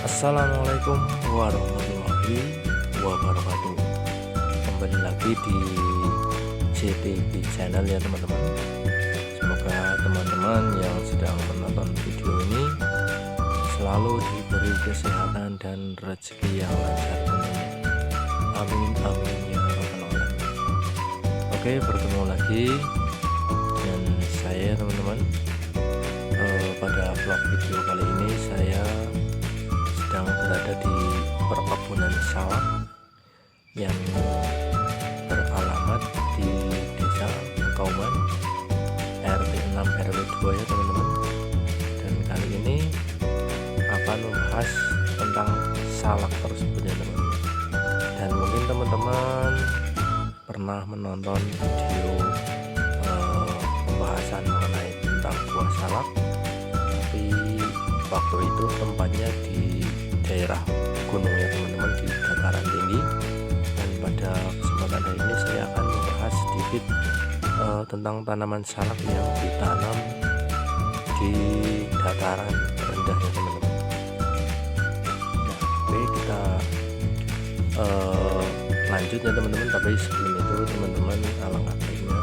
Assalamualaikum warahmatullahi wabarakatuh. Kembali lagi di CTV channel ya teman-teman. Semoga teman-teman yang sedang menonton video ini selalu diberi kesehatan dan rezeki yang lancar tentunya. Amin amin ya rabbal alamin. Oke, bertemu lagi dengan saya teman-teman. Pada vlog video kali ini saya sedang berada di perkebunan salak yang beralamat di Desa Kauman RT 6 RW 2 ya teman-teman. Dan kali ini akan membahas tentang salak tersebut ya teman-teman. Dan mungkin teman-teman pernah menonton video pembahasan mengenai tentang buah salak, tapi waktu itu tempatnya di daerah gunung ya teman-teman, di dataran tinggi. Dan pada kesempatan hari ini saya akan membahas sedikit tentang tanaman salak yang ditanam di dataran rendah ya teman-teman. Nah, oke, kita lanjut ya teman-teman. Tapi sebelum itu teman-teman alangkah baiknya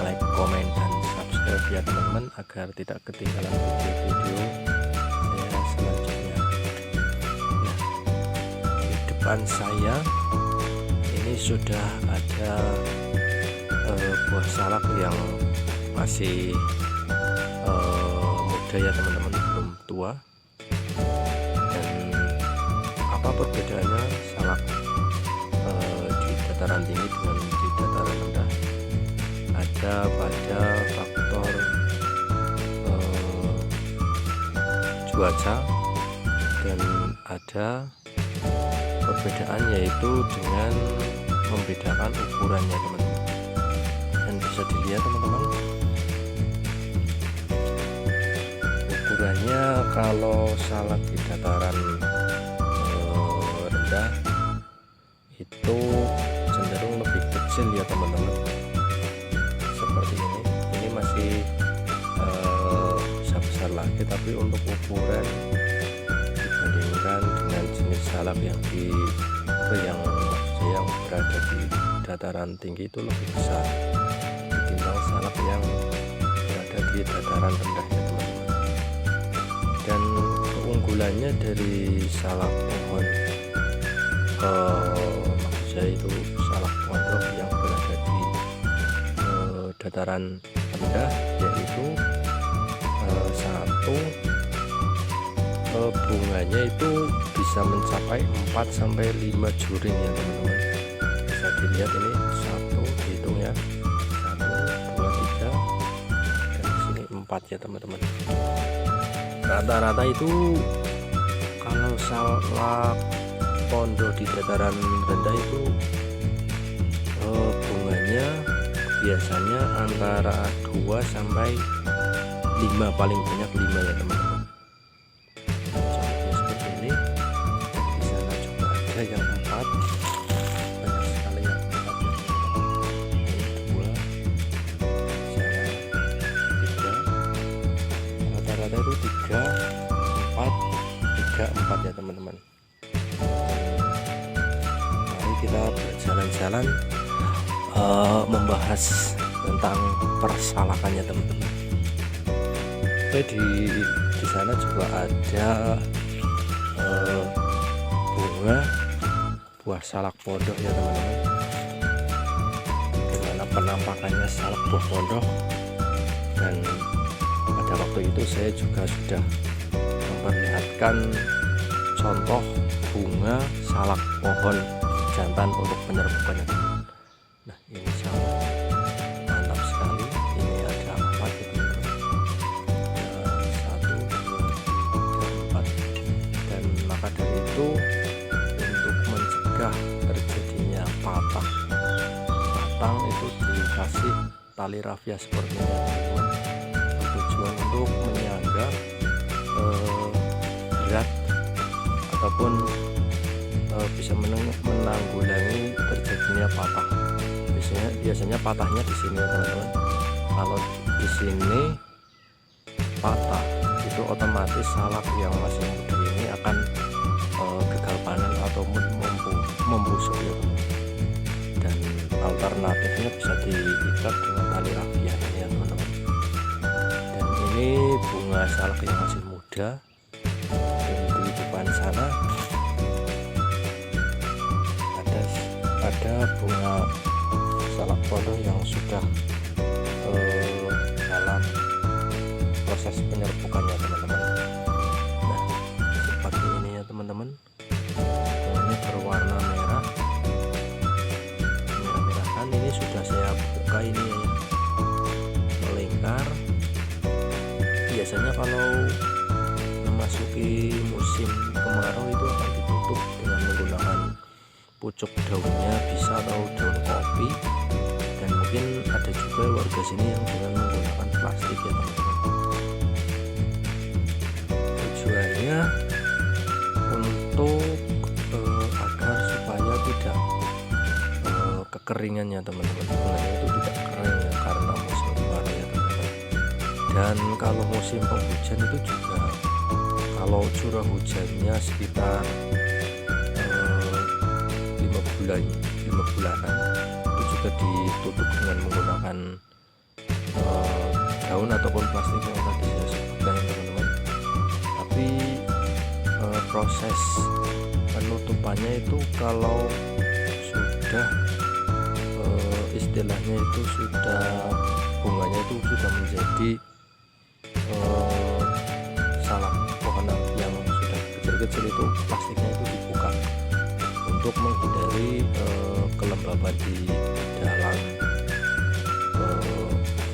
like, komen, dan subscribe ya teman-teman, agar tidak ketinggalan video-video saya selanjutnya. Nah, di depan saya ini sudah ada buah salak yang masih muda ya teman-teman, belum tua. Dan apa perbedaannya salak di dataran tinggi dengan di dataran rendah? Ada pada faktor cuaca, dan ada perbedaan yaitu dengan membedakan ukurannya teman-teman. Dan bisa dilihat teman-teman, ukurannya kalau salak di dataran rendah itu cenderung lebih kecil ya teman-teman, seperti ini masih besar lagi. Tapi untuk ukuran dibandingkan dengan jenis salak yang yang berada di dataran tinggi itu lebih besar ketimbang salak yang berada di dataran rendah ya teman-teman. Dan keunggulannya dari salak pohon maksud saya itu salak pondok yang berada di dataran rendah, yaitu satu, bunganya itu bisa mencapai 4-5 juring ya teman-teman. Bisa dilihat ini, satu, hitung ya, 1, 2, 3, dan di sini 4 ya teman-teman. Rata-rata itu kalau salak pondok di dataran rendah itu bunganya biasanya antara 2-5, paling banyak 5 ya teman-teman. Contohnya seperti ini. Di sana juga ada yang 4, banyak sekali yang 4 ya teman-teman. Ini 2, di sana 3, rata-rata itu 3, 4 ya teman-teman. Mari kita berjalan-jalan membahas tentang persalakannya teman-teman. Oke, di sana juga ada buah salak pondok ya teman-teman. Gimana penampakannya salak buah pondok? Dan pada waktu itu saya juga sudah memperlihatkan contoh bunga salak pohon jantan untuk penyerbukannya. Nah, ini sangat mantap sekali. Ini ada 4 ya teman-teman. 1, 2, 3, 4. Dan maka dari itu, untuk mencegah terjadinya patah batang itu dikasih tali rafia seperti ini teman-teman, bertujuan untuk menyangga berat ataupun bisa menanggulangi terjadinya patah. Biasanya patahnya di sini ya teman-teman. Kalau di sini patah itu otomatis salak yang masih muda ini akan alternatifnya bisa diikat dengan tali rafia ini ya teman-teman. Dan ini bunga salak yang masih muda, dan di depan sana ada bunga salak pondok yang sudah dalam proses penyerbukannya teman-teman. Nah, seperti ini ya teman-teman, ini berwarna merah-merahan. Ini sudah saya buka ini ya, melingkar. Biasanya kalau memasuki musim kemarau itu akan ditutup dengan menggunakan pucuk daunnya bisa, atau daun kopi, dan mungkin ada juga warga sini yang dengan menggunakan plastik ya teman-teman. Tujuannya untuk agar supaya tidak kekeringan ya teman-teman, bunganya itu tidak kering ya karena musim kemarau ya teman-teman. Dan kalau musim penghujan itu juga, kalau curah hujannya sekitar 5 bulanan itu juga ditutup dengan menggunakan daun ataupun plastik yang tadi saya sebutkan teman-teman. Tapi proses penutupannya itu kalau sudah istilahnya itu sudah bunganya itu sudah menjadi salak pohon yang sudah kecil-kecil, itu plastiknya itu dibuka untuk menghindari kelembaban di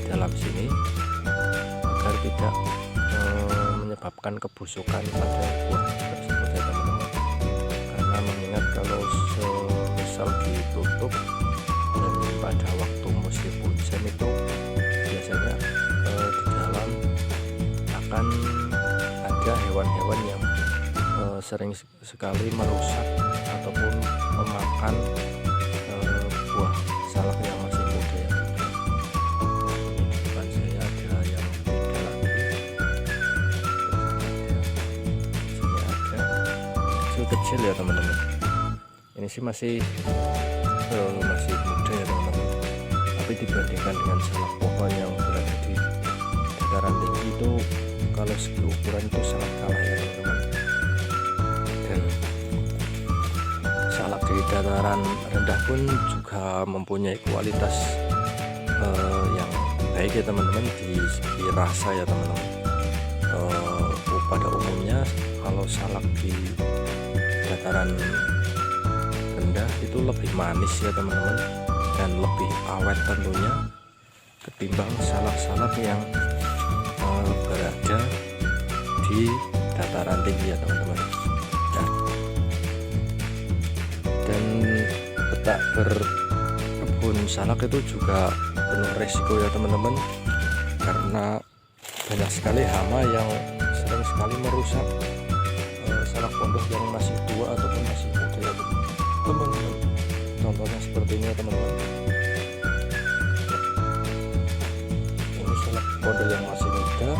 dalam sini, agar tidak menyebabkan kebusukan pada buah tersebut ya teman-teman. Karena mengingat kalau semisal ditutup dan pada waktu musim hujan itu biasanya di dalam akan ada hewan-hewan yang sering sekali merusak ataupun memakan buah salak yang masih muda ya teman-teman. Ini di depan saya ada yang beda lagi, sini ada kecil-kecil ya teman-teman. Ini sih masih muda ya teman-teman, tapi dibandingkan dengan salak pohon yang berada di dataran tinggi itu, kalau segi ukuran itu sangat kalah ya teman-teman. Dan salak di dataran rendah pun juga mempunyai kualitas yang baik ya teman-teman, di segi rasa ya teman-teman. Pada umumnya kalau salak di dataran rendah itu lebih manis ya teman-teman, dan lebih awet tentunya ketimbang salak-salak yang berada di dataran tinggi ya teman-teman. Dan petak berkebun salak itu juga penuh resiko ya teman-teman, karena banyak sekali hama yang sering sekali merusak salak pondok yang masih tua ataupun masih muda ya teman-teman. Contohnya seperti ini ya teman-teman. Ini salak pondok yang masih muda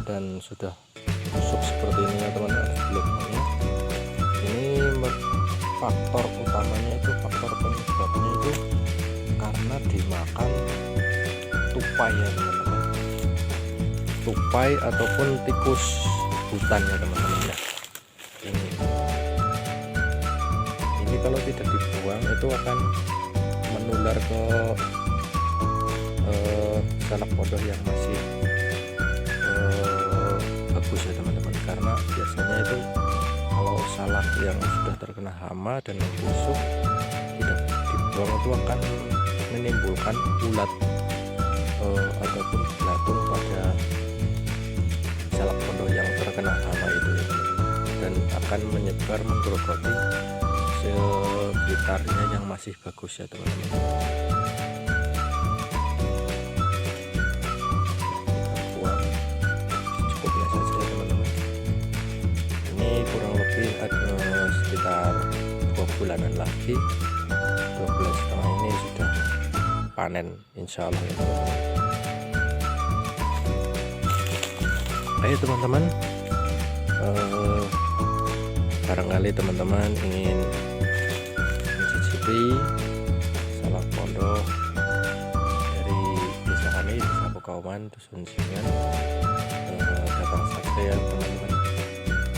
dan sudah busuk seperti ini ya teman-teman sebelumnya. Ini faktor utamanya itu, faktor penyebabnya itu karena dimakan tupai ya teman-teman, tupai ataupun tikus hutan ya teman-teman ya. Ini kalau tidak dibuang itu akan menular ke salak pondok yang masih bagus ya teman-teman, karena biasanya itu kalau salak yang sudah terkena hama dan membusuk tidak dibuang itu akan menimbulkan ulat ataupun belatung pada salak pondok yang terkena hama itu ya teman-teman, dan akan menyebar menggerogoti sekitarnya yang masih bagus ya teman-teman. Cukupnya saja ya teman-teman. Ini kurang lebih ada sekitar 2 bulanan lagi, 2 bulan setengah ini sudah panen insya Allah ya teman-teman. Ayo teman-teman, barangkali teman-teman ingin mencicipi salak Kauman Dusun Singan. Datang saja ya teman-teman.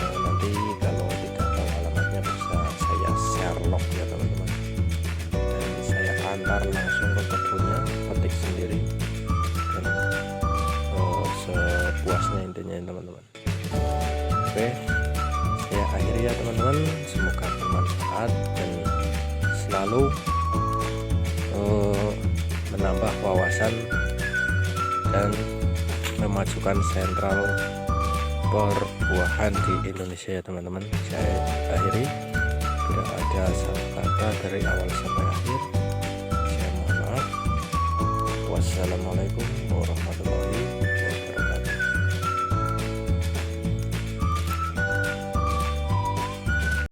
Nanti kalau tidak tahu alamatnya bisa saya share log ya teman-teman, dan saya antar langsung ke kebunnya, petik sendiri dan sepuasnya intinya ya teman-teman. Oke, saya akhiri ya teman-teman, semoga bermanfaat dan selalu menambah wawasan dan memajukan sentral perbuahan di Indonesia ya teman-teman. Saya akhiri, tidak ada salah kata dari awal sampai akhir, saya mohon maaf. Wassalamualaikum warahmatullahi wabarakatuh.